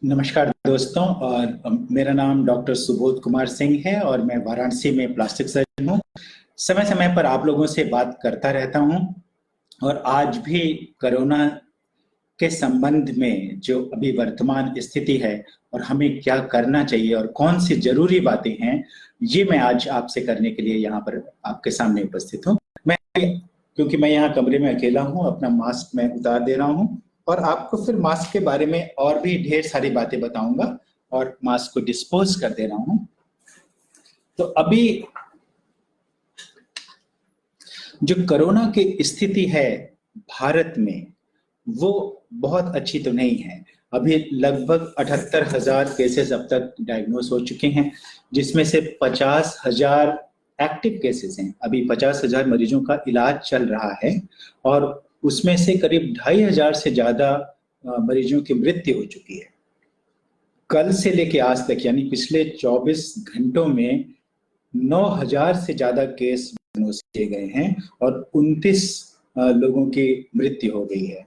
नमस्कार दोस्तों। और मेरा नाम डॉक्टर सुबोध कुमार सिंह है और मैं वाराणसी में प्लास्टिक सर्जन हूँ। समय समय पर आप लोगों से बात करता रहता हूँ और आज भी कोरोना के संबंध में जो अभी वर्तमान स्थिति है और हमें क्या करना चाहिए और कौन सी जरूरी बातें हैं, ये मैं आज आपसे करने के लिए यहाँ पर आपके सामने उपस्थित हूँ। मैं क्योंकि मैं यहाँ कमरे में अकेला हूँ, अपना मास्क मैं उतार दे रहा हूँ और आपको फिर मास्क के बारे में और भी ढेर सारी बातें बताऊंगा और मास्क को डिस्पोज कर दे रहा हूँ। तो अभी जो कोरोना की स्थिति है भारत में, वो बहुत अच्छी तो नहीं है। अभी लगभग 78,000 केसेस अब तक डायग्नोस हो चुके हैं, जिसमें से 50,000 एक्टिव केसेस हैं। अभी 50,000 मरीजों का इलाज चल रहा है और उसमें से करीब 2,500 से ज्यादा मरीजों की मृत्यु हो चुकी है। कल से लेके आज तक यानी पिछले 24 घंटों में 9,000 से ज्यादा केस डायग्नोस किए गए हैं और 29 लोगों की मृत्यु हो गई है।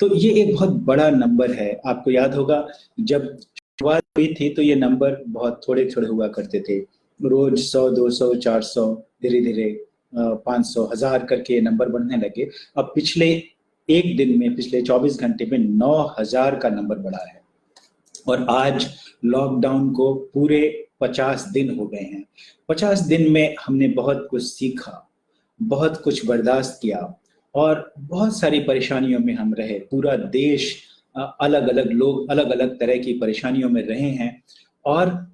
तो ये एक बहुत बड़ा नंबर है। आपको याद होगा जब शुरुआत हुई थी तो ये नंबर बहुत थोड़े थोड़े हुआ करते थे, रोज 100, 200, 400, धीरे धीरे 500, 1,000 करके ये नंबर बढ़ने लगे। अब पिछले एक दिन में, पिछले 24 घंटे में 9,000 का नंबर बढ़ा है और आज लॉकडाउन को पूरे 50 दिन हो गए हैं। 50 दिन में हमने बहुत कुछ सीखा, बहुत कुछ बर्दाश्त किया और बहुत सारी परेशानियों में हम रहे। पूरा देश, अलग अलग लोग अलग अलग तरह की परेशानियों में रहे हैं और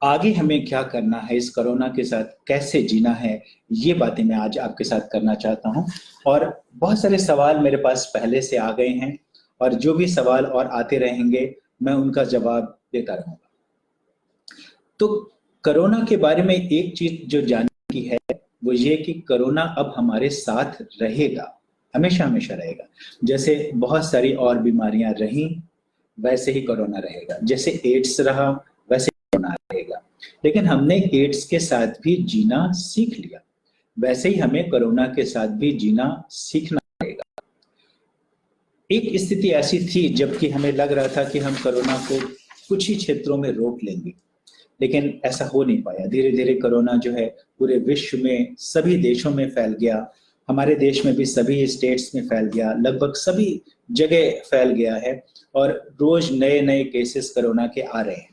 आगे हमें क्या करना है, इस कोरोना के साथ कैसे जीना है, ये बातें मैं आज आपके साथ करना चाहता हूँ। और बहुत सारे सवाल मेरे पास पहले से आ गए हैं और जो भी सवाल और आते रहेंगे मैं उनका जवाब देता रहूंगा। तो कोरोना के बारे में एक चीज जो जानने की है वो ये कि कोरोना अब हमारे साथ रहेगा, हमेशा हमेशा रहेगा। जैसे बहुत सारी और बीमारियां रहीं वैसे ही कोरोना रहेगा, जैसे एड्स रहा वैसे कोरोना रहेगा। लेकिन हमने एड्स के साथ भी जीना सीख लिया, वैसे ही हमें कोरोना के साथ भी जीना सीखना पड़ेगा। एक स्थिति ऐसी थी जबकि हमें लग रहा था कि हम कोरोना को कुछ ही क्षेत्रों में रोक लेंगे, लेकिन ऐसा हो नहीं पाया। धीरे धीरे कोरोना जो है पूरे विश्व में सभी देशों में फैल गया, हमारे देश में भी सभी स्टेट्स में फैल गया, लगभग सभी जगह फैल गया है और रोज नए नए केसेस कोरोना के आ रहे हैं।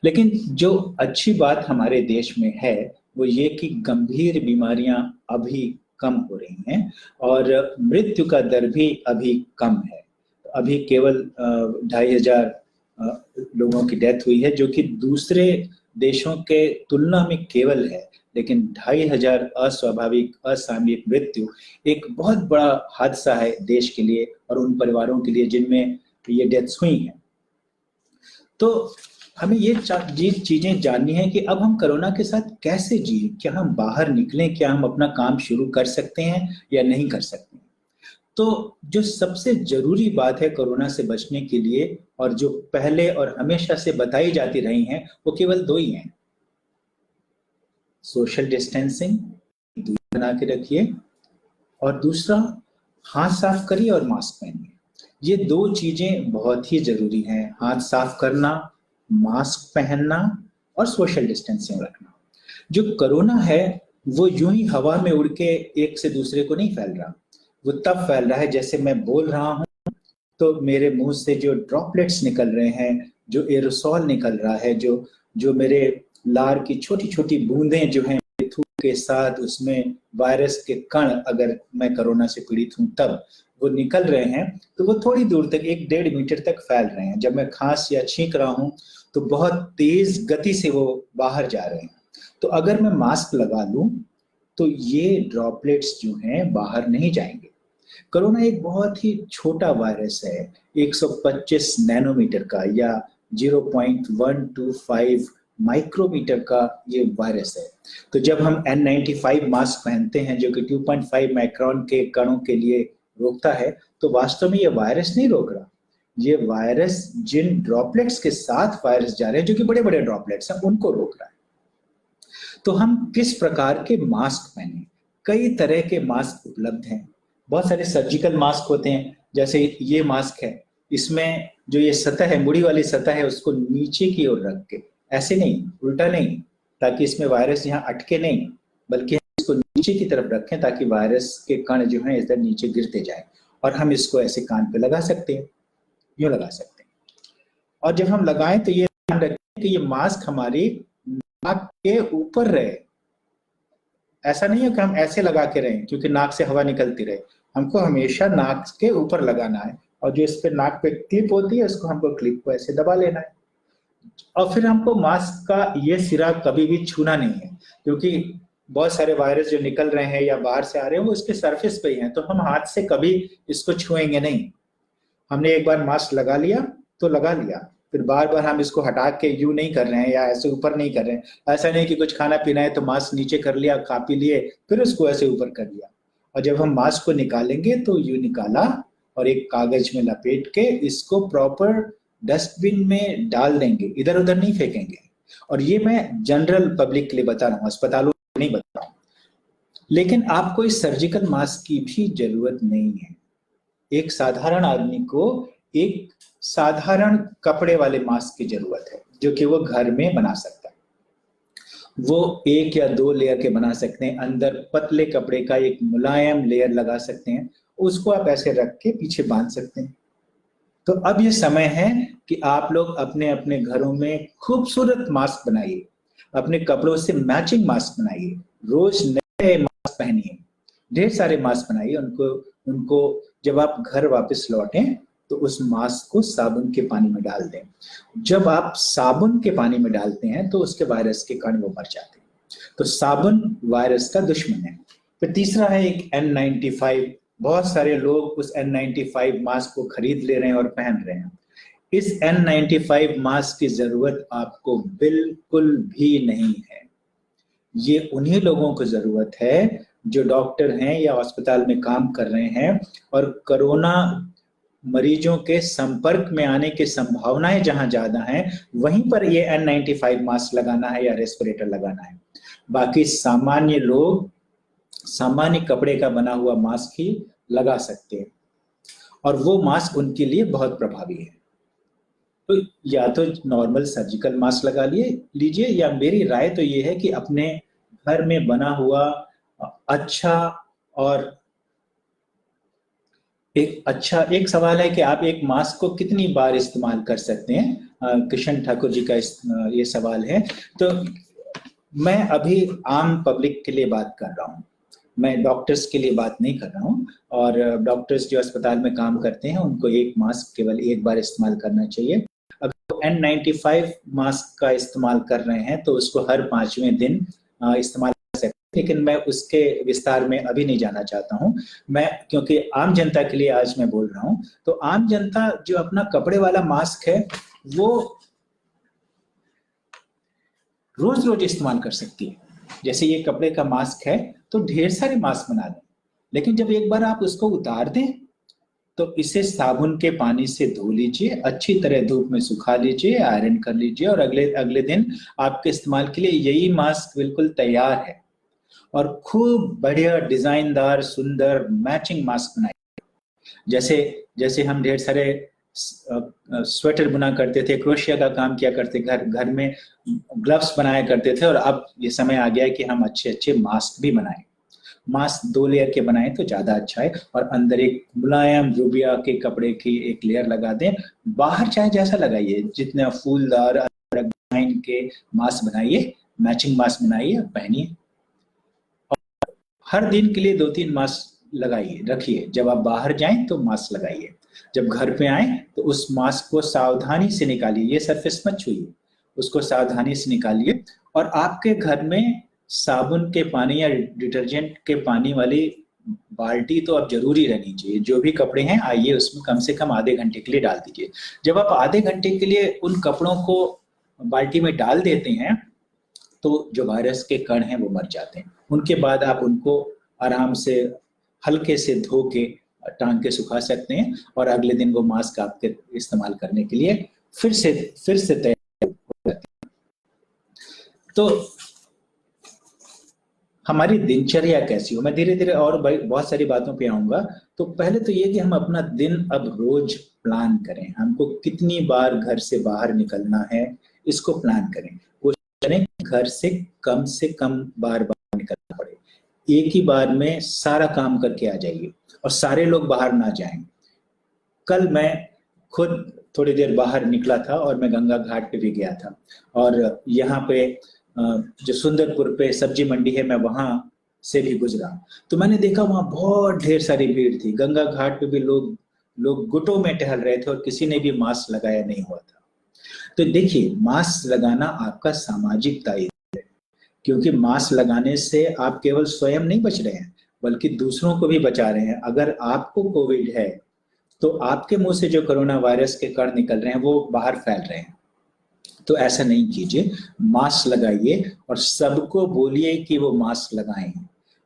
लेकिन जो अच्छी बात हमारे देश में है वो ये कि गंभीर बीमारियां अभी कम हो रही हैं और मृत्यु का दर भी अभी कम है। अभी केवल 2,500 लोगों की डेथ हुई है, जो कि दूसरे देशों के तुलना में केवल है। लेकिन 2,500 अस्वाभाविक असामयिक मृत्यु एक बहुत बड़ा हादसा है देश के लिए और उन परिवारों के लिए जिनमें ये डेथ्स हुई हैं। तो हमें ये चीजें जाननी है कि अब हम कोरोना के साथ कैसे जिए, क्या हम बाहर निकलें, क्या हम अपना काम शुरू कर सकते हैं या नहीं कर सकते हैं। तो जो सबसे जरूरी बात है कोरोना से बचने के लिए और जो पहले और हमेशा से बताई जाती रही हैं वो केवल दो ही हैं। सोशल डिस्टेंसिंग, दूरी बना के रखिए, और दूसरा हाथ साफ करिए और मास्क पहनिए। ये दो चीजें बहुत ही जरूरी हैं, हाथ साफ करना, मास्क पहनना और सोशल डिस्टेंसिंग रखना। जो कोरोना है वो यूं ही हवा में उड़ के एक से दूसरे को नहीं फैल रहा, वो तब फैल रहा है जैसे मैं बोल रहा हूं तो मेरे मुंह से जो ड्रॉपलेट्स निकल रहे हैं, जो एरोसॉल निकल रहा है, जो जो मेरे लार की छोटी छोटी बूंदें जो हैं थूक के साथ, उसमें वायरस के कण, अगर मैं कोरोना से पीड़ित हूं तब वो निकल रहे हैं, तो वो थोड़ी दूर तक 1-1.5 मीटर तक फैल रहे हैं। जब मैं खांस या छींक रहा हूं तो बहुत तेज गति से वो बाहर जा रहे हैं। तो अगर मैं मास्क लगा लूं तो ये ड्रॉपलेट्स जो हैं बाहर नहीं जाएंगे। कोरोना एक बहुत ही छोटा वायरस है, 125 नैनोमीटर का या 0.125 माइक्रोमीटर का ये वायरस है। तो जब हम N95 मास्क पहनते हैं जो कि 2.5 माइक्रोन के कणों के लिए रोकता है, तो वास्तव में ये वायरस नहीं रोक रहा। ये वायरस जिन ड्रॉपलेट्स के साथ वायरस जा रहे हैं, जो कि बड़े बड़े ड्रॉपलेट्स हैं, उनको रोक रहा है। तो हम किस प्रकार के मास्क पहने? कई तरह के मास्क उपलब्ध हैं। बहुत सारे सर्जिकल मास्क होते हैं, जैसे ये मास्क है, इसमें जो ये सतह है, मुड़ी वाली सतह है, उसको नीचे की ओर रख के, ऐसे नहीं, उल्टा नहीं, ताकि इसमें वायरस यहाँ अटके नहीं, बल्कि इसको नीचे की तरफ रखें ताकि वायरस के कण जो है इधर नीचे गिरते जाए। और हम इसको ऐसे कान पे लगा सकते हैं, यूं लगा सकते हैं। और जब हम लगाएं तो ये ध्यान रखें कि ये मास्क हमारी नाक के ऊपर रहे। ऐसा नहीं है कि हम ऐसे लगा के रहें क्योंकि नाक से हवा निकलती रहे, हमको हमेशा नाक के ऊपर लगाना है। और जो इस पे नाक पे क्लिप होती है, उसको हमको क्लिप को ऐसे दबा लेना है। और फिर हमको मास्क का ये सिरा कभी भी छूना नहीं है, क्योंकि बहुत सारे वायरस जो निकल रहे हैं या बाहर से आ रहे हैं वो इसके सरफेस पे ही हैं, तो हम हाथ से कभी इसको छुएंगे नहीं। हमने एक बार मास्क लगा लिया तो लगा लिया, फिर बार बार हम इसको हटा के यूं नहीं कर रहे हैं या ऐसे ऊपर नहीं कर रहे हैं। ऐसा नहीं कि कुछ खाना पीना है तो मास्क नीचे कर लिया, खा पी लिए, फिर उसको ऐसे ऊपर कर लिया। और जब हम मास्क को निकालेंगे तो यूं निकाला और एक कागज में लपेट के इसको प्रॉपर डस्टबिन में डाल देंगे, इधर उधर नहीं फेंकेंगे। और ये मैं जनरल पब्लिक के लिए बता रहा हूँ, अस्पतालों में नहीं बता रहा हूँ। लेकिन आपको इस सर्जिकल मास्क की भी जरूरत नहीं है। एक साधारण आदमी को एक साधारण कपड़े वाले मास्क की जरूरत है, जो कि वो घर में बना सकता है। वो 1 या 2 लेयर के बना सकते हैं, अंदर पतले कपड़े का एक मुलायम लेयर लगा सकते हैं, उसको आप ऐसे रख के पीछे बांध सकते हैं। तो अब ये समय है कि आप लोग अपने अपने घरों में खूबसूरत मास्क बनाइए, अपने कपड़ों से मैचिंग मास्क बनाइए, रोज नए मास्क पहनिए, ढेर सारे मास्क बनाइए। उनको उनको जब आप घर वापस लौटें तो उस मास्क को साबुन के पानी में डाल दें। जब आप साबुन के पानी में डालते हैं तो उसके वायरस के कण वो मर जाते हैं। तो साबुन वायरस का दुश्मन है। फिर तीसरा है एक N95। बहुत सारे लोग उस N95 मास्क को खरीद ले रहे हैं और पहन रहे हैं। इस N95 मास्क की जरूरत आपको बिल्कुल भी नहीं है। ये उन्हीं लोगों को जरूरत है जो डॉक्टर हैं या अस्पताल में काम कर रहे हैं और कोरोना मरीजों के संपर्क में आने की संभावनाएं जहां ज्यादा हैं, वहीं पर ये N95 मास्क लगाना है या रेस्पिरेटर लगाना है। बाकी सामान्य लोग सामान्य कपड़े का बना हुआ मास्क ही लगा सकते हैं, और वो मास्क उनके लिए बहुत प्रभावी है। तो या तो नॉर्मल सर्जिकल मास्क लगा लीजिए, या मेरी राय तो ये है कि अपने घर में बना हुआ अच्छा। और एक सवाल है कि आप एक मास्क को कितनी बार इस्तेमाल कर सकते हैं, किशन ठाकुर जी का ये सवाल है। तो मैं अभी आम पब्लिक के लिए बात कर रहा हूँ, मैं डॉक्टर्स के लिए बात नहीं कर रहा हूँ। और डॉक्टर्स जो अस्पताल में काम करते हैं उनको एक मास्क केवल एक बार इस्तेमाल करना चाहिए। अगर N95 मास्क का इस्तेमाल कर रहे हैं तो उसको हर 5वें दिन इस्तेमाल कर सकते हैं, लेकिन मैं उसके विस्तार में अभी नहीं जाना चाहता हूँ। मैं क्योंकि आम जनता के लिए आज मैं बोल रहा हूँ, तो आम जनता जो अपना कपड़े वाला मास्क है वो रोज रोज इस्तेमाल कर सकती है। जैसे ये कपड़े का मास्क है तो ढेर सारे मास्क बना दें, लेकिन जब एक बार आप उसको उतार दें तो इसे साबुन के पानी से धो लीजिए, अच्छी तरह धूप में सुखा लीजिए, आयरन कर लीजिए, और अगले अगले दिन आपके इस्तेमाल के लिए यही मास्क बिल्कुल तैयार है। और खूब बढ़िया डिजाइनदार सुंदर मैचिंग मास्क बनाइए। जैसे जैसे हम ढेर सारे स्वेटर बुना करते थे, क्रोशिया का काम किया करते, घर घर में ग्लव्स बनाया करते थे, और अब ये समय आ गया है कि हम अच्छे अच्छे मास्क भी बनाएं। मास्क 2 लेयर के बनाएं तो ज्यादा अच्छा है, और अंदर एक मुलायम रूबिया के कपड़े की एक लेयर लगा दें। बाहर चाहे जैसा लगाइए, जितना फूलदार डिजाइन के मास्क बनाइए, मैचिंग मास्क बनाइए, पहनिए। हर दिन के लिए 2-3 मास्क लगाइए, रखिए। जब आप बाहर जाएं तो मास्क लगाइए, जब घर पे आए तो उस मास्क को सावधानी से निकालिए, ये सरफेस मत छूइए, उसको सावधानी से निकालिए। और आपके घर में साबुन के पानी या डिटर्जेंट के पानी वाली बाल्टी तो अब जरूरी रहनी चाहिए। जो भी कपड़े हैं आइए उसमें कम से कम आधे घंटे के लिए डाल दीजिए। जब आप आधे घंटे के लिए उन कपड़ों को बाल्टी में डाल देते हैं तो जो वायरस के कण हैं वो मर जाते हैं। उनके बाद आप उनको आराम से हल्के से धो के टांग के सुखा सकते हैं, और अगले दिन वो मास्क आपके इस्तेमाल करने के लिए फिर से तैयार हो जाते हैं। तो हमारी दिनचर्या कैसी हो, मैं धीरे धीरे और बहुत सारी बातों पे आऊंगा। तो पहले तो ये कि हम अपना दिन अब रोज प्लान करें, हमको कितनी बार घर से बाहर निकलना है इसको प्लान करें। कोशिश करें कि घर से कम बार बाहर निकलना पड़े, एक ही बार में सारा काम करके आ जाइए और सारे लोग बाहर ना जाएं। कल मैं खुद थोड़ी देर बाहर निकला था और मैं गंगा घाट पे भी गया था, और यहाँ पे जो सुंदरपुर पे सब्जी मंडी है, मैं वहां से भी गुजरा। तो मैंने देखा वहां बहुत ढेर सारी भीड़ थी, गंगा घाट पे भी लोग लोग गुटों में टहल रहे थे और किसी ने भी मास्क लगाया नहीं हुआ था। तो देखिए, मास्क लगाना आपका सामाजिक दायित्व है, क्योंकि मास्क लगाने से आप केवल स्वयं नहीं बच रहे हैं बल्कि दूसरों को भी बचा रहे हैं। अगर आपको कोविड है तो आपके मुंह से जो कोरोना वायरस के कण निकल रहे हैं वो बाहर फैल रहे हैं। तो ऐसा नहीं कीजिए, मास्क लगाइए और सबको बोलिए कि वो मास्क लगाएं।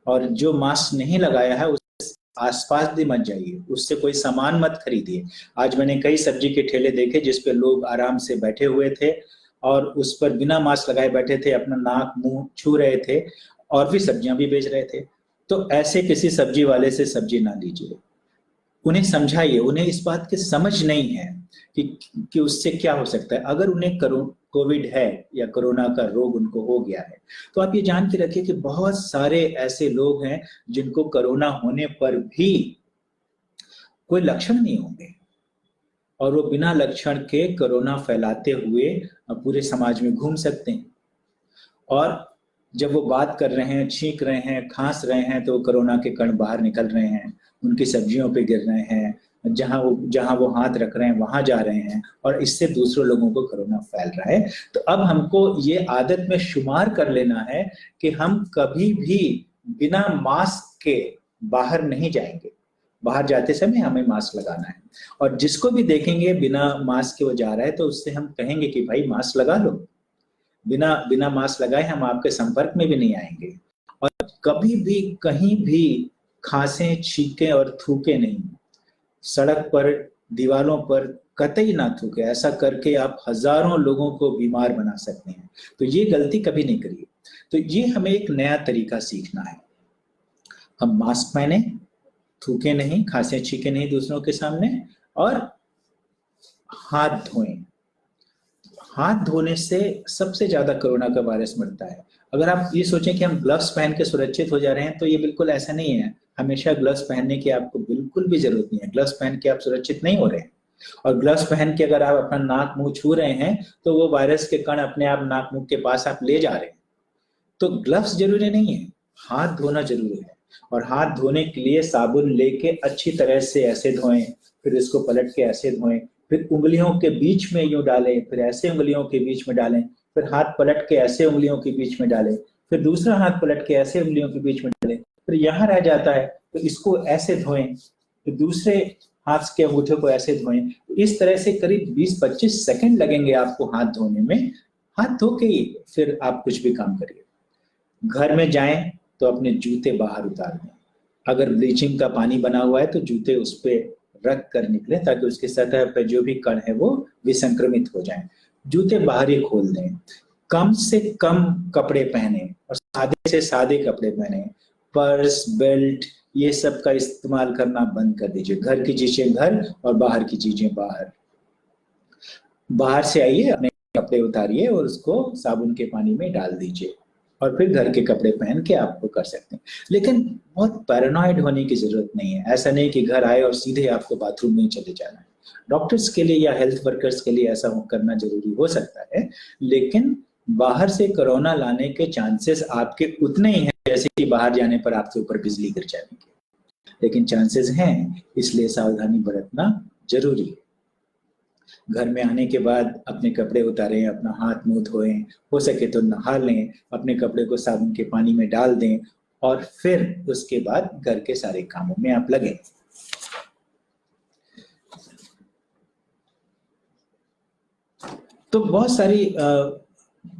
और जो मास्क नहीं लगाया है उस आसपास भी मत जाइए, उससे कोई सामान मत खरीदिए। आज मैंने कई सब्जी के ठेले देखे जिस पे लोग आराम से बैठे हुए थे और उस पर बिना मास्क लगाए बैठे थे, अपना नाक मुंह छू रहे थे और भी सब्जियां भी बेच रहे थे। तो ऐसे किसी सब्जी वाले से सब्जी ना लीजिए, उन्हें समझाइए। उन्हें इस बात की समझ नहीं है कि कि उससे क्या हो सकता है। अगर उन्हें कोविड है या कोरोना का रोग उनको हो गया है, तो आप ये जान के रखिए कि बहुत सारे ऐसे लोग हैं जिनको कोरोना होने पर भी कोई लक्षण नहीं होंगे और वो बिना लक्षण के कोरोना फैलाते हुए पूरे समाज में घूम सकते हैं। और जब वो बात कर रहे हैं, छींक रहे हैं, खांस रहे हैं, तो कोरोना के कण बाहर निकल रहे हैं, उनकी सब्जियों पे गिर रहे हैं, जहां वो हाथ रख रहे हैं वहां जा रहे हैं, और इससे दूसरों लोगों को कोरोना फैल रहा है। तो अब हमको ये आदत में शुमार कर लेना है कि हम कभी भी बिना मास्क के बाहर नहीं जाएंगे। बाहर जाते समय हमें मास्क लगाना है, और जिसको भी देखेंगे बिना मास्क के वो जा रहा है तो उससे हम कहेंगे कि भाई मास्क लगा लो। बिना बिना मास्क लगाए हम आपके संपर्क में भी नहीं आएंगे। और कभी भी कहीं भी खांसे, छींके और थूके नहीं, सड़क पर, दीवारों पर कतई ना थूके। ऐसा करके आप हजारों लोगों को बीमार बना सकते हैं। तो ये गलती कभी नहीं करिए। तो ये हमें एक नया तरीका सीखना है। हम मास्क पहने, थूके नहीं, खांसे छींके नहीं दूसरों के सामने, और हाथ धोएं। हाथ धोने से सबसे ज्यादा कोरोना का वायरस मरता है। अगर आप ये सोचें कि हम ग्लव्स पहन के सुरक्षित हो जा रहे हैं, तो ये बिल्कुल ऐसा नहीं है। हमेशा ग्लव्स पहनने की आपको बिल्कुल भी जरूरत नहीं है। ग्लव्स पहन के आप सुरक्षित नहीं हो रहे हैं। और ग्लव्स पहन के अगर आप अपना नाक मुंह छू रहे हैं तो वो वायरस के कण अपने आप नाक मुंह के पास आप ले जा रहे हैं। तो ग्लव्स जरूरी नहीं है, हाथ धोना जरूरी है। और हाथ धोने के लिए साबुन लेके अच्छी तरह से ऐसे धोएं, फिर इसको पलट के ऐसे धोएं, फिर उंगलियों के बीच में यूं डालें, फिर ऐसे उंगलियों के बीच में डालें, फिर हाथ पलट के ऐसे उंगलियों के बीच में डालें, फिर दूसरा हाथ पलट के ऐसे उंगलियों के बीच में डालें, फिर यहाँ रह जाता है तो इसको ऐसे धोएं, फिर दूसरे हाथ के अंगूठे को ऐसे धोएं। इस तरह से करीब 20-25 सेकंड लगेंगे आपको हाथ धोने में। हाथ धो के ही फिर आप कुछ भी काम करिए। घर में जाएं तो अपने जूते बाहर उतार दें। अगर ब्लीचिंग का पानी बना हुआ है तो जूते उस पर रख कर निकलें, ताकि उसकी सतह पर जो भी कण है वो विसंक्रमित हो जाएं। जूते बाहर ही खोल दें। कम से कम कपड़े पहने और सादे से सादे कपड़े पहने। पर्स, बेल्ट, ये सब का इस्तेमाल करना बंद कर दीजिए। घर की चीजें घर और बाहर की चीजें बाहर। बाहर से आइए, अपने कपड़े उतारिए और उसको साबुन के पानी में डाल दीजिए, और फिर घर के कपड़े पहन के आप वो कर सकते हैं। लेकिन बहुत पैरानॉइड होने की जरूरत नहीं है। ऐसा नहीं कि घर आए और सीधे आपको बाथरूम में चले जाना है। डॉक्टर्स के लिए या हेल्थ वर्कर्स के लिए ऐसा करना जरूरी हो सकता है, लेकिन बाहर से कोरोना लाने के चांसेस आपके उतने ही हैं जैसे कि बाहर जाने पर आपके ऊपर बिजली गिर जाने के। लेकिन चांसेस हैं, इसलिए सावधानी बरतना जरूरी है। घर में आने के बाद अपने कपड़े उतारें, अपना हाथ मुंह धोएं, हो सके तो नहा लें, अपने कपड़े को साबुन के पानी में डाल दें, और फिर उसके बाद घर के सारे कामों में आप लगें। तो बहुत सारी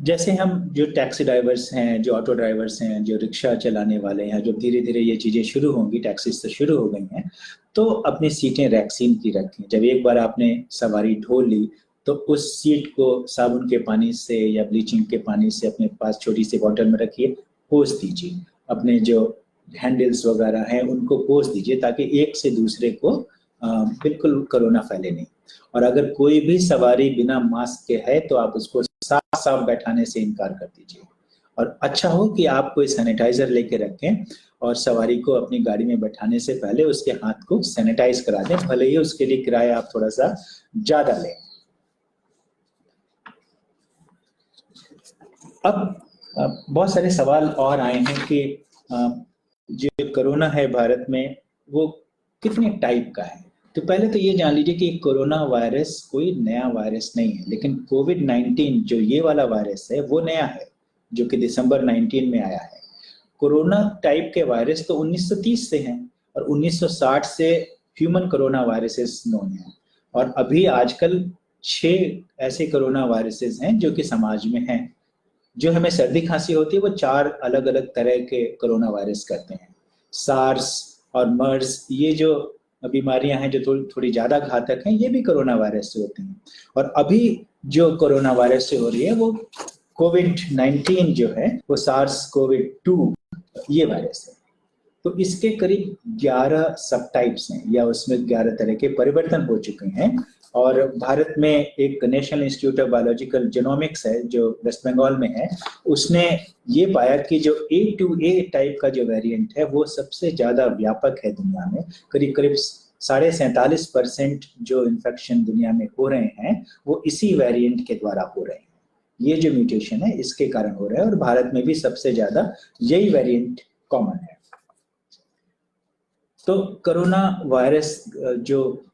जैसे हम जो टैक्सी ड्राइवर्स हैं, जो ऑटो ड्राइवर्स हैं, जो रिक्शा चलाने वाले हैं, जो धीरे धीरे ये चीजें शुरू होंगी, टैक्सी से शुरू हो गई हैं, तो अपनी सीटें रैक्सीन की रखें। जब एक बार आपने सवारी ढो ली तो उस सीट को साबुन के पानी से या ब्लीचिंग के पानी से अपने पास छोटी सी बॉटल में रखिए, पोंछ दीजिए, अपने जो हैंडल्स वगैरह हैं उनको पोंछ दीजिए, ताकि एक से दूसरे को बिल्कुल कोरोना फैले नहीं। और अगर कोई भी सवारी बिना मास्क के है तो आप उसको साफ साफ बैठाने से इनकार कर दीजिए। और अच्छा हो कि आप कोई सैनिटाइजर लेके रखें और सवारी को अपनी गाड़ी में बैठाने से पहले उसके हाथ को सैनिटाइज करा दें, भले ही उसके लिए किराया आप थोड़ा सा ज्यादा लें। अब बहुत सारे सवाल और आए हैं कि जो कोरोना है भारत में वो कितने टाइप का है। तो पहले तो ये जान लीजिए कि कोरोना वायरस कोई नया वायरस नहीं है, लेकिन कोविड-19 जो ये वाला वायरस है वो नया है, जो कि दिसंबर 19 में आया है। कोरोना टाइप के वायरस तो 1930 से हैं और 1960 से ह्यूमन कोरोना वायरसेस नोन है। और अभी आजकल 6 ऐसे कोरोना वायरसेस हैं जो कि समाज में हैं। जो हमें सर्दी खांसी होती है वो 4 अलग अलग तरह के कोरोना वायरस करते हैं। सार्स और मर्स, ये जो बीमारियां हैं जो थोड़ी ज्यादा घातक हैं, ये भी कोरोना वायरस से होती हैं। और अभी जो कोरोना वायरस से हो रही है वो कोविड-19 जो है वो सार्स कोविड-2 ये वायरस है। तो इसके करीब 11 सब टाइप्स हैं, या उसमें 11 तरह के परिवर्तन हो चुके हैं। और भारत में एक national institute of biological genomics है जो वेस्ट बंगाल में है, उसने ये पाया कि जो A2A टाइप का जो वेरिएंट है वो सबसे ज्यादा व्यापक है दुनिया में। करीब करीब 47.5% जो इन्फेक्शन दुनिया में हो रहे हैं वो इसी वेरिएंट के द्वारा हो रहे हैं। ये जो म्यूटेशन है इसके कारण हो रहा है, और भारत में भी सबसे ज्यादा यही वेरिएंट कॉमन है। तो कोरोना वायरस जो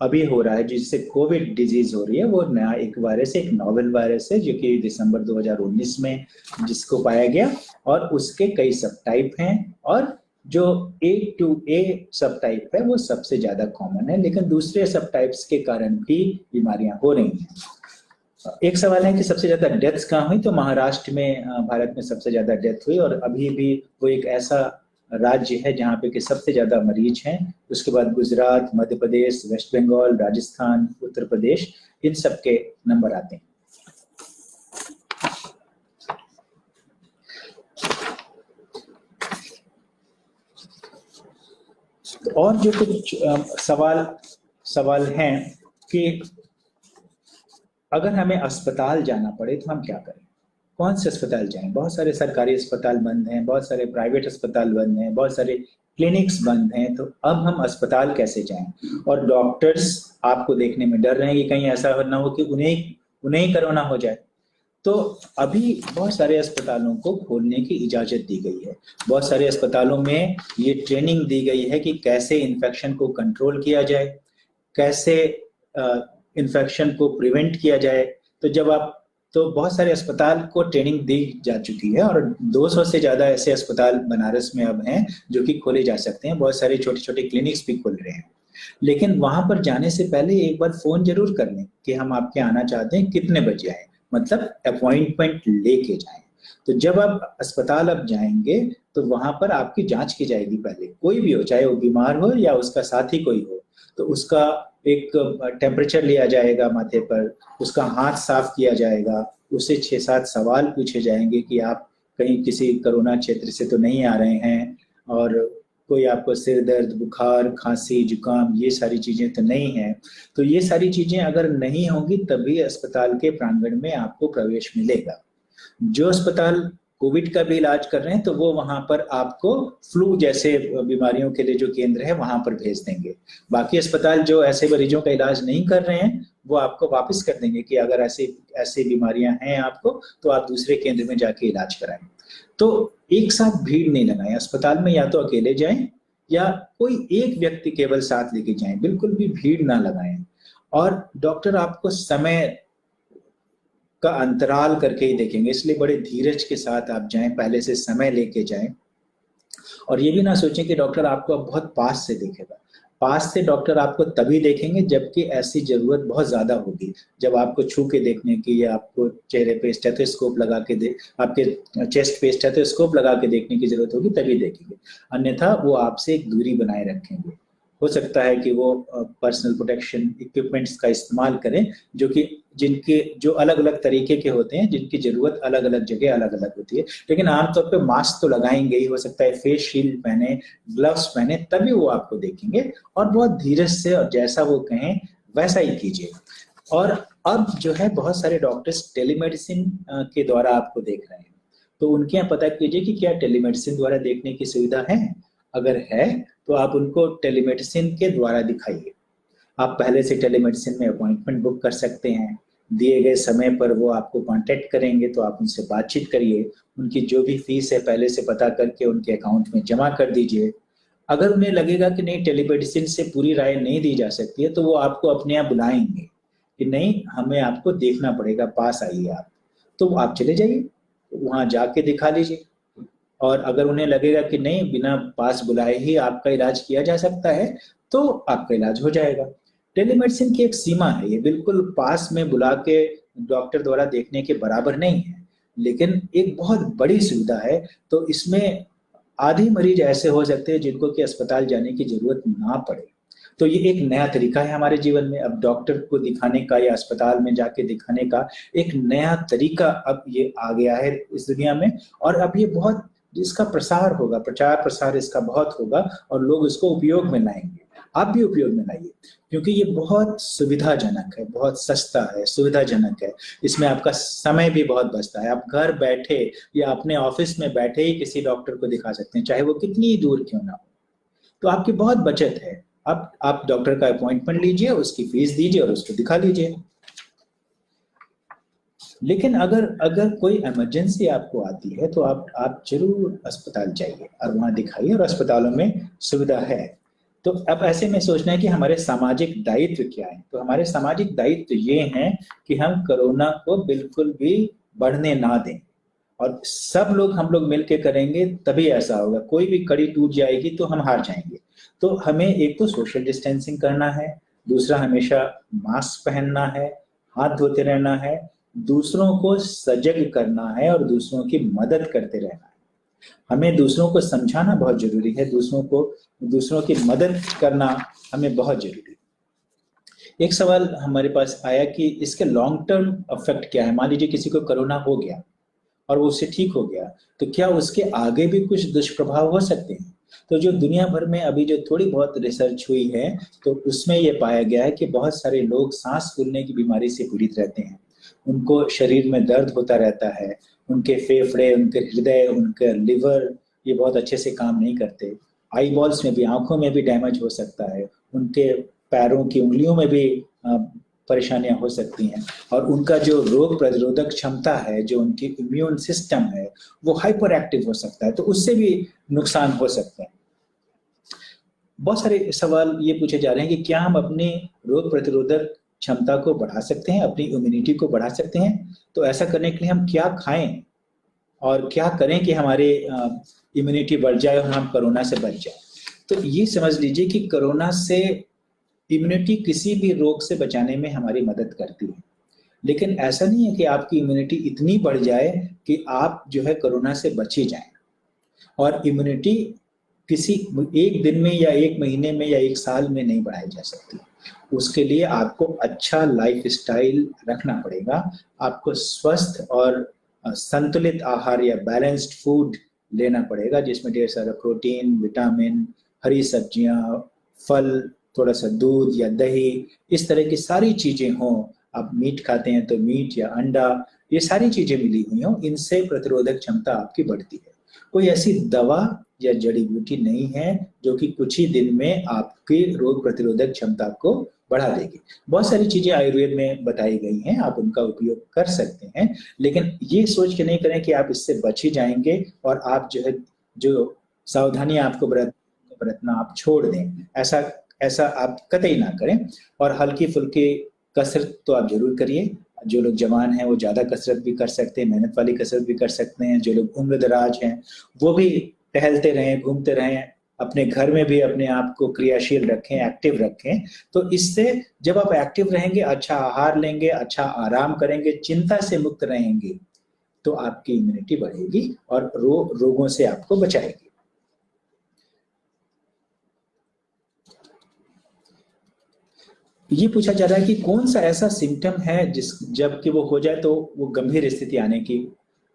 अभी हो रहा है, जिससे कोविड डिजीज हो रही है, वो नया एक वायरस है, एक नोवेल वायरस है जो कि दिसंबर 2019 में जिसको पाया गया, और उसके कई सब टाइप हैं। और जो A2A सब टाइप है वो सबसे ज्यादा कॉमन है, लेकिन दूसरे सब टाइप्स के कारण भी बीमारियां हो रही हैं। एक सवाल है कि सबसे ज्यादा डेथ्स कहाँ हुई, तो महाराष्ट्र में भारत में सबसे ज्यादा डेथ हुई, और अभी भी वो एक ऐसा राज्य है जहाँ पे कि सबसे ज्यादा मरीज हैं। उसके बाद गुजरात, मध्य प्रदेश, वेस्ट बंगाल, राजस्थान, उत्तर प्रदेश, इन सब के नंबर आते हैं। और जो कुछ सवाल हैं कि अगर हमें अस्पताल जाना पड़े तो हम क्या करें, कौन से अस्पताल जाएं। बहुत सारे सरकारी अस्पताल बंद हैं, बहुत सारे प्राइवेट अस्पताल बंद हैं, बहुत सारे क्लिनिक्स बंद हैं। तो अब हम अस्पताल कैसे जाएं। और डॉक्टर्स आपको देखने में डर रहे हैं कि कहीं ऐसा ना हो कि उन्हें ही कोरोना हो जाए। तो अभी बहुत सारे अस्पतालों को खोलने की इजाजत दी गई है। बहुत सारे अस्पतालों में ये ट्रेनिंग दी गई है कि कैसे इन्फेक्शन को कंट्रोल किया जाए, कैसे इन्फेक्शन को प्रिवेंट किया जाए। तो बहुत सारे अस्पताल को ट्रेनिंग दी जा चुकी है, और 200 से ज्यादा ऐसे अस्पताल बनारस में अब हैं जो कि खोले जा सकते हैं। बहुत सारे छोटे छोटे क्लिनिक्स भी खुल रहे हैं। लेकिन वहां पर जाने से पहले एक बार फोन जरूर कर लें कि हम आपके आना चाहते हैं, कितने बजे आए, मतलब अपॉइंटमेंट लेके जाएं। तो जब आप अस्पताल अब जाएंगे तो वहां पर आपकी जांच की जाएगी। पहले कोई भी हो, चाहे वो बीमार हो या उसका साथी कोई हो, तो उसका एक टेम्परेचर लिया जाएगा माथे पर, उसका हाथ साफ किया जाएगा, उससे 6-7 सवाल पूछे जाएंगे कि आप कहीं किसी कोरोना क्षेत्र से तो नहीं आ रहे हैं, और कोई आपको सिर दर्द, बुखार, खांसी, जुकाम, ये सारी चीजें तो नहीं है। तो ये सारी चीजें अगर नहीं होंगी तभी अस्पताल के प्रांगण में आपको प्रवेश मिलेगा। जो अस्पताल कोविड का भी इलाज कर रहे हैं तो वो वहां पर आपको फ्लू जैसे बीमारियों के लिए जो केंद्र है वहां पर भेज देंगे। बाकी अस्पताल जो ऐसे मरीजों का इलाज नहीं कर रहे हैं वो आपको वापस कर देंगे कि अगर ऐसी बीमारियां हैं आपको तो आप दूसरे केंद्र में जाके इलाज कराएं। तो एक साथ भीड़ नहीं लगाएं अस्पताल में, या तो अकेले जाएं या कोई एक व्यक्ति केवल साथ लेके जाएं, बिल्कुल भी भीड़ ना लगाएं। और डॉक्टर आपको समय का अंतराल करके ही देखेंगे, इसलिए बड़े धीरज के साथ आप जाएं, पहले से समय लेके जाएं। और ये भी ना सोचें कि डॉक्टर आपको अब बहुत पास से देखेगा। पास से डॉक्टर आपको तभी देखेंगे जबकि ऐसी जरूरत बहुत ज्यादा होगी, जब आपको छू के देखने की, या आपको चेहरे पे स्टेथोस्कोप लगा के आपके चेस्ट पे स्टेथोस्कोप लगा के देखने की जरूरत होगी, तभी देखेंगे। अन्यथा वो आपसे एक दूरी बनाए रखेंगे। हो सकता है कि वो पर्सनल प्रोटेक्शन इक्विपमेंट्स का इस्तेमाल करें, जो कि जिनके जो अलग अलग तरीके के होते हैं, जिनकी जरूरत अलग अलग जगह अलग अलग होती है। लेकिन आमतौर पे मास्क तो लगाएंगे ही, हो सकता है फेस शील्ड पहने, ग्लव्स पहने, तभी वो आपको देखेंगे। और बहुत धीरज से और जैसा वो कहें वैसा ही कीजिए। और अब जो है बहुत सारे डॉक्टर्स टेलीमेडिसिन के द्वारा आपको देख रहे हैं, तो उनके यहाँ पता कीजिए कि क्या टेलीमेडिसिन द्वारा देखने की सुविधा है। अगर है तो आप उनको टेलीमेडिसिन के द्वारा दिखाइए। आप पहले से टेलीमेडिसिन में अपॉइंटमेंट बुक कर सकते हैं, दिए गए समय पर वो आपको कांटेक्ट करेंगे, तो आप उनसे बातचीत करिए। उनकी जो भी फीस है पहले से पता करके उनके अकाउंट में जमा कर दीजिए। अगर उन्हें लगेगा कि नहीं टेलीमेडिसिन से पूरी राय नहीं दी जा सकती है, तो वो आपको अपने यहाँ बुलाएंगे कि नहीं हमें आपको देखना पड़ेगा, पास आइए आप। तो आप चले जाइए, वहां जाके दिखा लीजिए। और अगर उन्हें लगेगा कि नहीं बिना पास बुलाए ही आपका इलाज किया जा सकता है, तो आपका इलाज हो जाएगा। टेलीमेडिसिन की एक सीमा है, ये बिल्कुल पास में बुला के डॉक्टर द्वारा देखने के बराबर नहीं है, लेकिन एक बहुत बड़ी सुविधा है। तो इसमें आधे मरीज ऐसे हो सकते हैं जिनको कि अस्पताल जाने की जरूरत ना पड़े। तो ये एक नया तरीका है हमारे जीवन में, अब डॉक्टर को दिखाने का या अस्पताल में जाके दिखाने का एक नया तरीका अब ये आ गया है इस दुनिया में। और अब ये बहुत इसका प्रसार होगा, प्रचार प्रसार इसका बहुत होगा, और लोग इसको उपयोग में लाएंगे। आप भी उपयोग में लाइए, क्योंकि ये बहुत सुविधाजनक है, बहुत सस्ता है, सुविधाजनक है। इसमें आपका समय भी बहुत बचता है। आप घर बैठे या अपने ऑफिस में बैठे ही किसी डॉक्टर को दिखा सकते हैं, चाहे वो कितनी ही दूर क्यों ना हो। तो आपकी बहुत बचत है। अब आप डॉक्टर का अपॉइंटमेंट लीजिए, उसकी फीस दीजिए और उसको दिखा लीजिए। लेकिन अगर अगर कोई इमरजेंसी आपको आती है, तो आप जरूर अस्पताल जाइए और वहां दिखाइए, और अस्पतालों में सुविधा है। तो अब ऐसे में सोचना है कि हमारे सामाजिक दायित्व क्या है। तो हमारे सामाजिक दायित्व ये हैं कि हम कोरोना को बिल्कुल भी बढ़ने ना दें, और सब लोग हम लोग मिलके करेंगे तभी ऐसा होगा। कोई भी कड़ी टूट जाएगी तो हम हार जाएंगे। तो हमें एक तो सोशल डिस्टेंसिंग करना है, दूसरा हमेशा मास्क पहनना है, हाथ धोते रहना है, दूसरों को सजग करना है और दूसरों की मदद करते रहना है। हमें दूसरों को समझाना बहुत जरूरी है, दूसरों की मदद करना हमें बहुत जरूरी है। एक सवाल हमारे पास आया कि इसके लॉन्ग टर्म इफेक्ट क्या है। मान लीजिए किसी को कोरोना हो गया और वो उससे ठीक हो गया, तो क्या उसके आगे भी कुछ दुष्प्रभाव हो सकते हैं। तो जो दुनिया भर में अभी जो थोड़ी बहुत रिसर्च हुई है, तो उसमें ये पाया गया है कि बहुत सारे लोग सांस फूलने की बीमारी से पीड़ित रहते हैं। उनको शरीर में दर्द होता रहता है, उनके फेफड़े, उनके हृदय, उनके लिवर ये बहुत अच्छे से काम नहीं करते। आई बॉल्स में भी, आंखों में भी डैमेज हो सकता है, उनके पैरों की उंगलियों में भी परेशानियां हो सकती हैं। और उनका जो रोग प्रतिरोधक क्षमता है, जो उनकी इम्यून सिस्टम है, वो हाइपर एक्टिव हो सकता है, तो उससे भी नुकसान हो सकते हैं। बहुत सारे सवाल ये पूछे जा रहे हैं कि क्या हम अपनी रोग प्रतिरोधक क्षमता को बढ़ा सकते हैं, अपनी इम्यूनिटी को बढ़ा सकते हैं। तो ऐसा करने के लिए हम क्या खाएं और क्या करें कि हमारे इम्यूनिटी बढ़ जाए और हम कोरोना से बच जाए। तो ये समझ लीजिए कि कोरोना से इम्यूनिटी किसी भी रोग से बचाने में हमारी मदद करती है। लेकिन ऐसा नहीं है कि आपकी इम्यूनिटी इतनी बढ़ जाए कि आप जो है कोरोना से बच ही जाएं। और इम्यूनिटी किसी एक दिन में या एक महीने में या एक साल में नहीं बढ़ाई जा सकती। उसके लिए आपको अच्छा लाइफ स्टाइल रखना पड़ेगा। आपको स्वस्थ और संतुलित आहार या बैलेंस्ड फूड लेना पड़ेगा, जिसमें ढेर सारा प्रोटीन, विटामिन, हरी सब्जियां, फल, थोड़ा सा दूध या दही, इस तरह की सारी चीजें हों। आप मीट खाते हैं तो मीट या अंडा, ये सारी चीजें मिली हुई हों, इनसे प्रतिरोधक क्षमता आपकी बढ़ती है। कोई ऐसी दवा या जड़ी बूटी नहीं है जो कि कुछ ही दिन में आपकी रोग प्रतिरोधक क्षमता को बढ़ा देगी। बहुत सारी चीजें आयुर्वेद में बताई गई हैं, आप उनका उपयोग कर सकते हैं, लेकिन ये सोच के नहीं करें कि आप इससे बच ही जाएंगे और आप जो है जो सावधानियां आपको बरतना आप छोड़ दें, ऐसा ऐसा आप कतई ना करें। और हल्की फुल्की कसरत तो आप जरूर करिए। जो लोग जवान हैं वो ज्यादा कसरत भी कर सकते हैं, मेहनत वाली कसरत भी कर सकते हैं। जो लोग उम्र दराज हैं वो भी टहलते रहें, घूमते रहें, अपने घर में भी अपने आप को क्रियाशील रखें, एक्टिव रखें। तो इससे जब आप एक्टिव रहेंगे, अच्छा आहार लेंगे, अच्छा आराम करेंगे, चिंता से मुक्त रहेंगे, तो आपकी इम्यूनिटी बढ़ेगी और रोगों से आपको बचाएगी। ये पूछा जा रहा है कि कौन सा ऐसा सिम्टम है जिस जब कि वो हो जाए तो वो गंभीर स्थिति आने की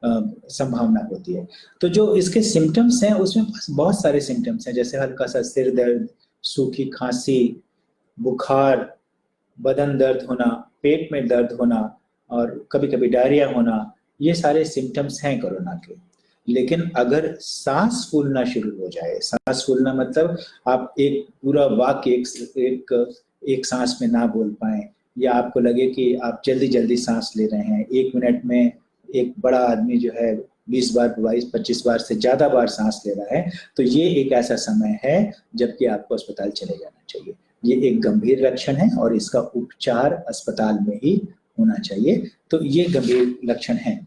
संभावना होती है। तो जो इसके सिम्टम्स हैं उसमें बहुत सारे सिम्टम्स हैं, जैसे हल्का सा सिर दर्द, सूखी खांसी, बुखार, बदन दर्द होना, पेट में दर्द होना और कभी कभी डायरिया होना, ये सारे सिम्टम्स हैं कोरोना के। लेकिन अगर सांस फूलना शुरू हो जाए, सांस फूलना मतलब आप एक पूरा वाक्य एक सांस में ना बोल पाए, या आपको लगे कि आप जल्दी जल्दी सांस ले रहे हैं, 1 मिनट में एक बड़ा आदमी जो है 20 बार 22-25 बार से ज्यादा बार सांस ले रहा है, तो ये एक ऐसा समय है जबकि आपको अस्पताल चले जाना चाहिए। ये एक गंभीर लक्षण है और इसका उपचार अस्पताल में ही होना चाहिए। तो ये गंभीर लक्षण है।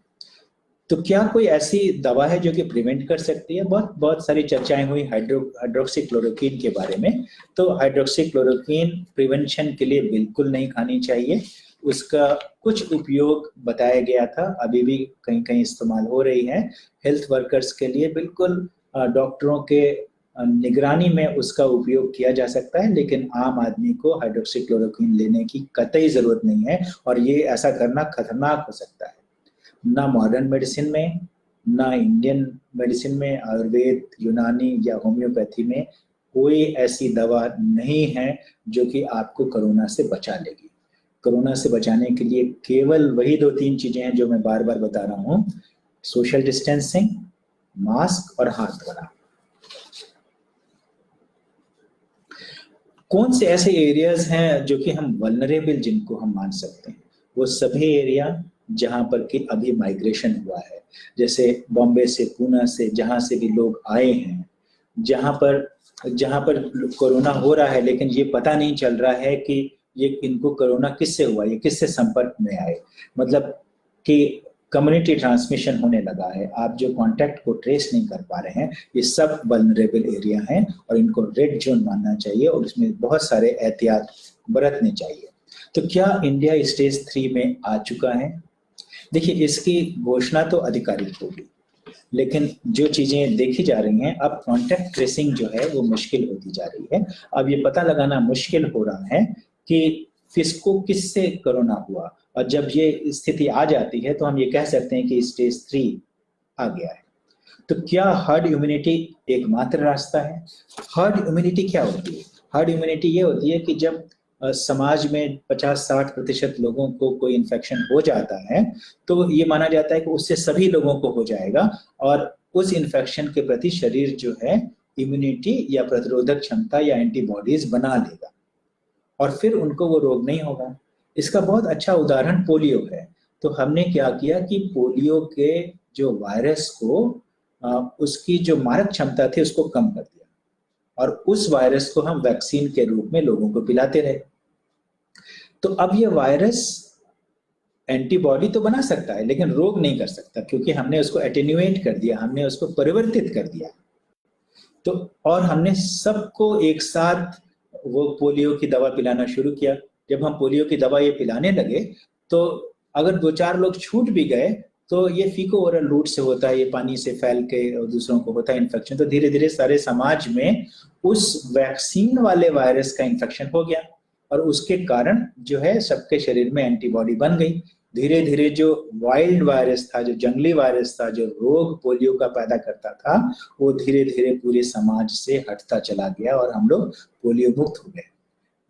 तो क्या कोई ऐसी दवा है जो कि प्रिवेंट कर सकती है? बहुत बहुत सारी चर्चाएं हुई हाइड्रोक्सीक्लोरोक्वीन के बारे में। तो हाइड्रोक्सीक्लोरोक्वीन प्रिवेंशन के लिए बिल्कुल नहीं खानी चाहिए। उसका कुछ उपयोग बताया गया था, अभी भी कहीं कहीं इस्तेमाल हो रही है हेल्थ वर्कर्स के लिए। बिल्कुल डॉक्टरों के निगरानी में उसका उपयोग किया जा सकता है, लेकिन आम आदमी को हाइड्रोक्सीक्लोरोक्वीन लेने की कतई जरूरत नहीं है और ये ऐसा करना खतरनाक हो सकता है। ना मॉडर्न मेडिसिन में, ना इंडियन मेडिसिन में, आयुर्वेद, यूनानी या होम्योपैथी में कोई ऐसी दवा नहीं है जो कि आपको कोरोना से बचा लेगी। कोरोना से बचाने के लिए केवल वही 2-3 चीजें हैं जो मैं बार बार बता रहा हूँ: सोशल डिस्टेंसिंग, मास्क और हाथ धोना। कौन से ऐसे एरियाज हैं जो कि हम वल्नरेबल, जिनको हम मान सकते हैं? वो सभी एरिया जहां पर कि अभी माइग्रेशन हुआ है, जैसे बॉम्बे से, पूना से, जहां से भी लोग आए हैं, जहां पर कोरोना हो रहा है लेकिन ये पता नहीं चल रहा है कि ये इनको कोरोना किससे हुआ, ये किससे संपर्क में आए, मतलब कि कम्युनिटी ट्रांसमिशन होने लगा है। आप जो कांटेक्ट को ट्रेस नहीं कर पा रहे हैं, ये सब वल्नरेबल एरिया हैं और इनको रेड जोन मानना चाहिए और इसमें बहुत सारे एहतियात बरतने चाहिए। तो क्या इंडिया स्टेज 3 में आ चुका है? देखिए, इसकी घोषणा तो आधिकारिक होगी, लेकिन जो चीजें देखी जा रही हैं, अब कांटेक्ट ट्रेसिंग जो है वो मुश्किल होती जा रही है। अब ये पता लगाना मुश्किल हो रहा है कि किसको किससे कोरोना हुआ, और जब ये स्थिति आ जाती है तो हम ये कह सकते हैं कि स्टेज 3 आ गया है। तो क्या हर्ड इम्यूनिटी एकमात्र रास्ता है? हर्ड इम्यूनिटी क्या होती है? हर्ड इम्यूनिटी ये होती है कि जब समाज में 50-60% लोगों को कोई इन्फेक्शन हो जाता है तो ये माना जाता है कि उससे सभी लोगों को हो जाएगा और उस इन्फेक्शन के प्रति शरीर जो है इम्यूनिटी या प्रतिरोधक क्षमता या एंटीबॉडीज बना लेगा और फिर उनको वो रोग नहीं होगा। इसका बहुत अच्छा उदाहरण पोलियो है। तो हमने क्या किया कि पोलियो के जो वायरस को उसकी जो मारक क्षमता थी उसको कम कर दिया और उस वायरस को हम वैक्सीन के रूप में लोगों को पिलाते रहे। तो अब ये वायरस एंटीबॉडी तो बना सकता है लेकिन रोग नहीं कर सकता, क्योंकि हमने उसको एटेन्यूएट कर दिया, हमने उसको परिवर्तित कर दिया। तो और हमने सबको एक साथ वो पोलियो की दवा पिलाना शुरू किया। जब हम पोलियो की दवा ये पिलाने लगे तो अगर 2-4 लोग छूट भी गए तो ये फीको ओरल रूट से होता है, ये पानी से फैल के और दूसरों को होता है इन्फेक्शन। तो धीरे धीरे सारे समाज में उस वैक्सीन वाले वायरस का इन्फेक्शन हो गया और उसके कारण जो है सबके शरीर में एंटीबॉडी बन गई। धीरे धीरे जो वाइल्ड वायरस था, जो जंगली वायरस था, जो रोग पोलियो का पैदा करता था, वो धीरे धीरे पूरे समाज से हटता चला गया और हम लोग पोलियो मुक्त हो गए।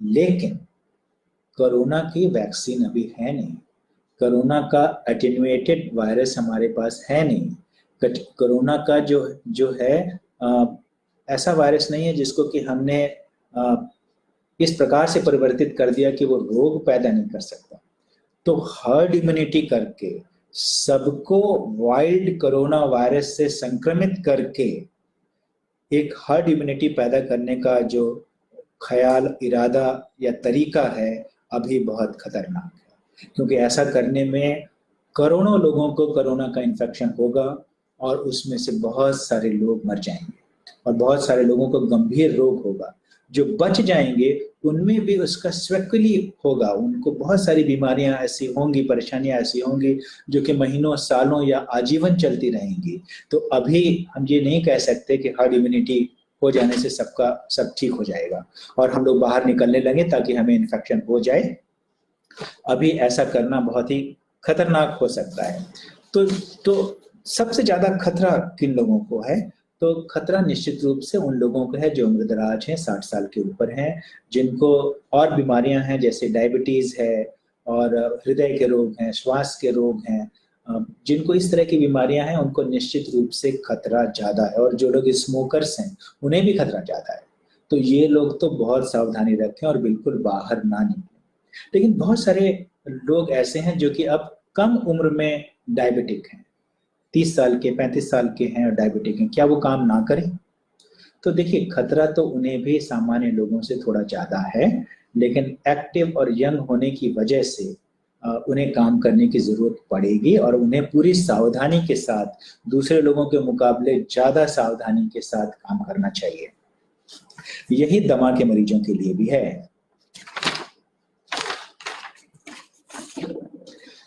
लेकिन कोरोना की वैक्सीन अभी है नहीं, कोरोना का एटेन्युएटेड वायरस हमारे पास है नहीं। कोरोना का जो है ऐसा वायरस नहीं है जिसको कि हमने इस प्रकार से परिवर्तित कर दिया कि वो रोग पैदा नहीं कर सकता। तो हर्ड इम्यूनिटी करके सबको वाइल्ड कोरोना वायरस से संक्रमित करके एक हर्ड इम्यूनिटी पैदा करने का जो ख्याल, इरादा या तरीका है, अभी बहुत खतरनाक है, क्योंकि ऐसा करने में करोड़ों लोगों को कोरोना का इन्फेक्शन होगा और उसमें से बहुत सारे लोग मर जाएंगे और बहुत सारे लोगों को गंभीर रोग होगा। जो बच जाएंगे उनमें भी उसका स्वेक्वली होगा, उनको बहुत सारी बीमारियां ऐसी होंगी, परेशानियां ऐसी होंगी जो कि महीनों, सालों या आजीवन चलती रहेंगी। तो अभी हम ये नहीं कह सकते कि हर्ड इम्यूनिटी हो जाने से सबका सब ठीक हो जाएगा और हम लोग बाहर निकलने लगे ताकि हमें इन्फेक्शन हो जाए। अभी ऐसा करना बहुत ही खतरनाक हो सकता है। तो तो सबसे ज्यादा खतरा किन लोगों को है? तो खतरा निश्चित रूप से उन लोगों को है जो उम्रदराज हैं, 60 साल के ऊपर हैं, जिनको और बीमारियां हैं जैसे डायबिटीज है और हृदय के रोग हैं, श्वास के रोग हैं। जिनको इस तरह की बीमारियां हैं उनको निश्चित रूप से खतरा ज्यादा है, और जो लोग स्मोकर्स हैं उन्हें भी खतरा ज्यादा है। तो ये लोग तो बहुत सावधानी रखें और बिल्कुल बाहर ना निकलें। लेकिन बहुत सारे लोग ऐसे हैं जो कि अब कम उम्र में डायबिटिक हैं, 30 साल के 35 साल के हैं और डायबिटिक हैं, क्या वो काम ना करें? तो देखिए, खतरा तो उन्हें भी सामान्य लोगों से थोड़ा ज्यादा है, लेकिन एक्टिव और यंग होने की वजह से उन्हें काम करने की जरूरत पड़ेगी और उन्हें पूरी सावधानी के साथ दूसरे लोगों के मुकाबले ज्यादा सावधानी के साथ काम करना चाहिए। यही दमा के मरीजों के लिए भी है।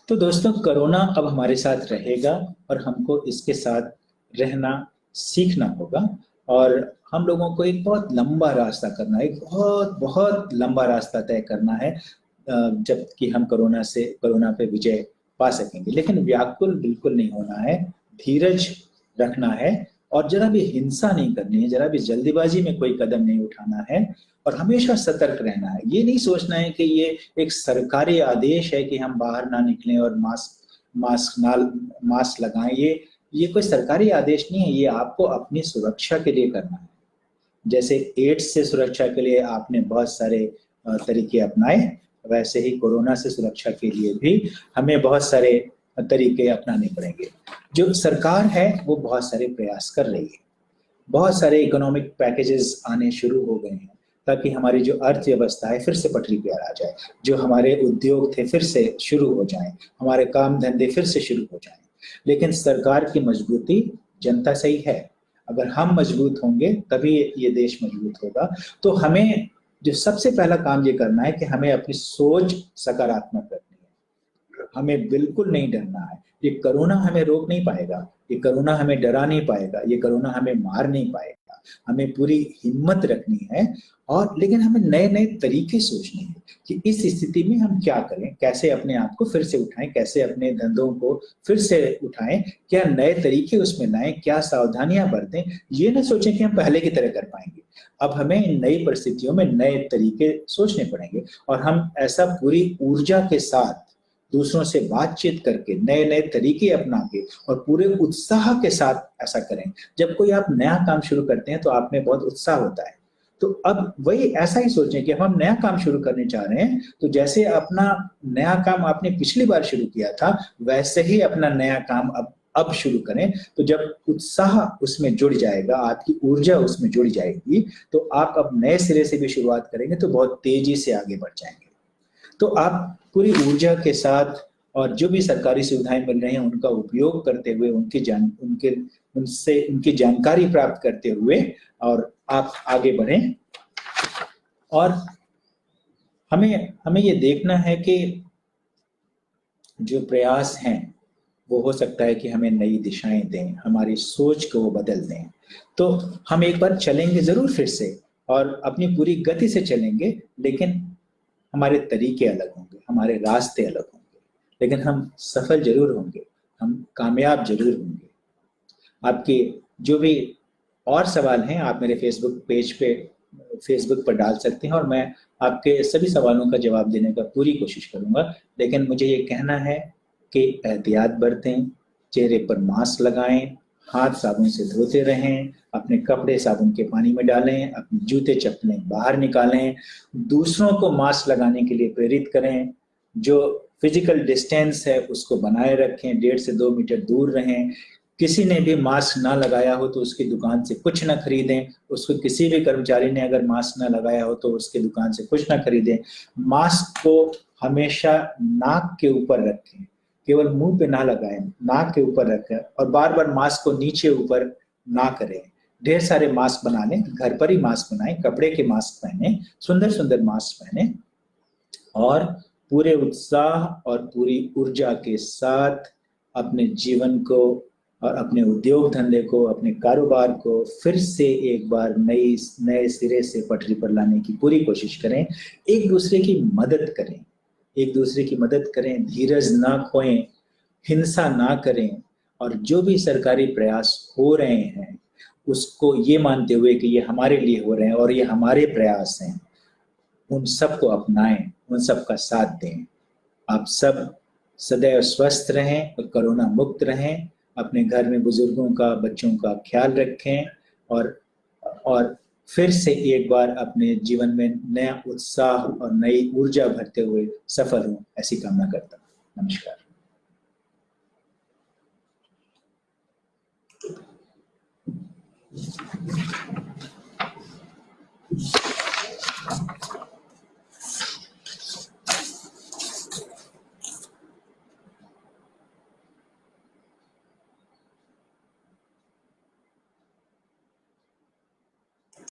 तो दोस्तों, कोरोना अब हमारे साथ रहेगा और हमको इसके साथ रहना सीखना होगा, और हम लोगों को एक बहुत लंबा रास्ता करना है, एक बहुत बहुत लंबा रास्ता तय करना है जब कि हम कोरोना पे विजय पा सकेंगे। लेकिन व्याकुल बिल्कुल नहीं होना है, धीरज रखना है और जरा भी हिंसा नहीं करनी है, जरा भी जल्दीबाजी में कोई कदम नहीं उठाना है और हमेशा सतर्क रहना है। ये नहीं सोचना है कि ये एक सरकारी आदेश है कि हम बाहर ना निकलें और मास्क लगाएं। ये कोई सरकारी आदेश नहीं है, ये आपको अपनी सुरक्षा के लिए करना है। जैसे एड्स से सुरक्षा के लिए आपने बहुत सारे तरीके अपनाए, वैसे ही कोरोना से सुरक्षा के लिए भी हमें बहुत सारे तरीके अपनाने पड़ेंगे। जो सरकार है वो बहुत सारे प्रयास कर रही है, बहुत सारे इकोनॉमिक पैकेजेस आने शुरू हो गए हैं ताकि हमारी जो अर्थव्यवस्था है फिर से पटरी पे आ जाए, जो हमारे उद्योग थे फिर से शुरू हो जाएं, हमारे काम धंधे फिर से शुरू हो जाएं। लेकिन सरकार की मजबूती जनता से ही है। अगर हम मजबूत होंगे तभी ये देश मजबूत होगा। तो हमें जो सबसे पहला काम ये करना है कि हमें अपनी सोच सकारात्मक रखनी है, हमें बिल्कुल नहीं डरना है। ये कोरोना हमें रोक नहीं पाएगा, ये कोरोना हमें डरा नहीं पाएगा, ये कोरोना हमें मार नहीं पाएगा। हमें पूरी हिम्मत रखनी है, और लेकिन हमें नए नए तरीके सोचने हैं कि इस स्थिति में हम क्या करें, कैसे अपने आप को फिर से उठाएं, कैसे अपने धंधों को फिर से उठाएं, क्या नए तरीके उसमें लाएं, क्या सावधानियां बरतें। ये ना सोचें कि हम पहले की तरह कर पाएंगे। अब हमें इन नई परिस्थितियों में नए तरीके सोचने पड़ेंगे, और हम ऐसा पूरी ऊर्जा के साथ दूसरों से बातचीत करके नए नए तरीके अपना के और पूरे उत्साह के साथ ऐसा करें। जब कोई आप नया काम शुरू करते हैं तो आप में बहुत उत्साह होता है। तो अब वही ऐसा ही सोचें कि हम नया काम शुरू करने चाह रहे हैं, तो जैसे अपना नया काम आपने पिछली बार शुरू किया था वैसे ही अपना नया काम अब शुरू करें। तो जब उत्साह उसमें जुड़ जाएगा, आपकी ऊर्जा उसमें जुड़ जाएगी, तो आप अब नए सिरे से भी शुरुआत करेंगे तो बहुत तेजी से आगे बढ़ जाएंगे। तो आप पूरी ऊर्जा के साथ और जो भी सरकारी सुविधाएं मिल रही हैं उनका उपयोग करते हुए, उनकी जानकारी प्राप्त करते हुए और आप आगे बढ़ें। और हमें हमें ये देखना है कि जो प्रयास हैं वो हो सकता है कि हमें नई दिशाएं दें, हमारी सोच को वो बदल दें। तो हम एक बार चलेंगे जरूर फिर से और अपनी पूरी गति से चलेंगे, लेकिन हमारे तरीके अलग होंगे, हमारे रास्ते अलग होंगे, लेकिन हम सफल जरूर होंगे, हम कामयाब जरूर होंगे। आपके जो भी और सवाल हैं आप मेरे फेसबुक पर डाल सकते हैं और मैं आपके सभी सवालों का जवाब देने का पूरी कोशिश करूंगा। लेकिन मुझे ये कहना है कि एहतियात बरतें, चेहरे पर मास्क लगाएं, हाथ साबुन से धोते रहें, अपने कपड़े साबुन के पानी में डालें, अपने जूते चप्पलें बाहर निकालें, दूसरों को मास्क लगाने के लिए प्रेरित करें, जो फिजिकल डिस्टेंस है उसको बनाए रखें, 1.5 से 2 मीटर दूर रहें। किसी ने भी मास्क ना लगाया हो तो उसकी दुकान से कुछ ना खरीदें, उसको किसी भी कर्मचारी ने अगर मास्क ना लगाया हो तो उसकी दुकान से कुछ ना खरीदें। मास्क को हमेशा नाक के ऊपर रखें, केवल मुंह पे ना लगाएं, नाक के ऊपर रखें, और बार बार मास्क को नीचे ऊपर ना करें। ढेर सारे मास्क बना लें, घर पर ही मास्क बनाएं, कपड़े के मास्क पहने, सुंदर सुंदर मास्क पहने और पूरे उत्साह और पूरी ऊर्जा के साथ अपने जीवन को और अपने उद्योग धंधे को, अपने कारोबार को फिर से एक बार नए सिरे से पटरी पर लाने की पूरी कोशिश करें। एक दूसरे की मदद करें, एक दूसरे की मदद करें, धीरज ना खोएं, हिंसा ना करें, और जो भी सरकारी प्रयास हो रहे हैं उसको ये मानते हुए कि ये हमारे लिए हो रहे हैं और ये हमारे प्रयास हैं, उन सबको अपनाएं, उन सबका साथ दें। आप सब सदैव स्वस्थ रहें और कोरोना मुक्त रहें। अपने घर में बुजुर्गों का, बच्चों का ख्याल रखें, और और फिर से एक बार अपने जीवन में नया उत्साह और नई ऊर्जा भरते हुए सफल हों, ऐसी कामना करता हूँ। नमस्कार।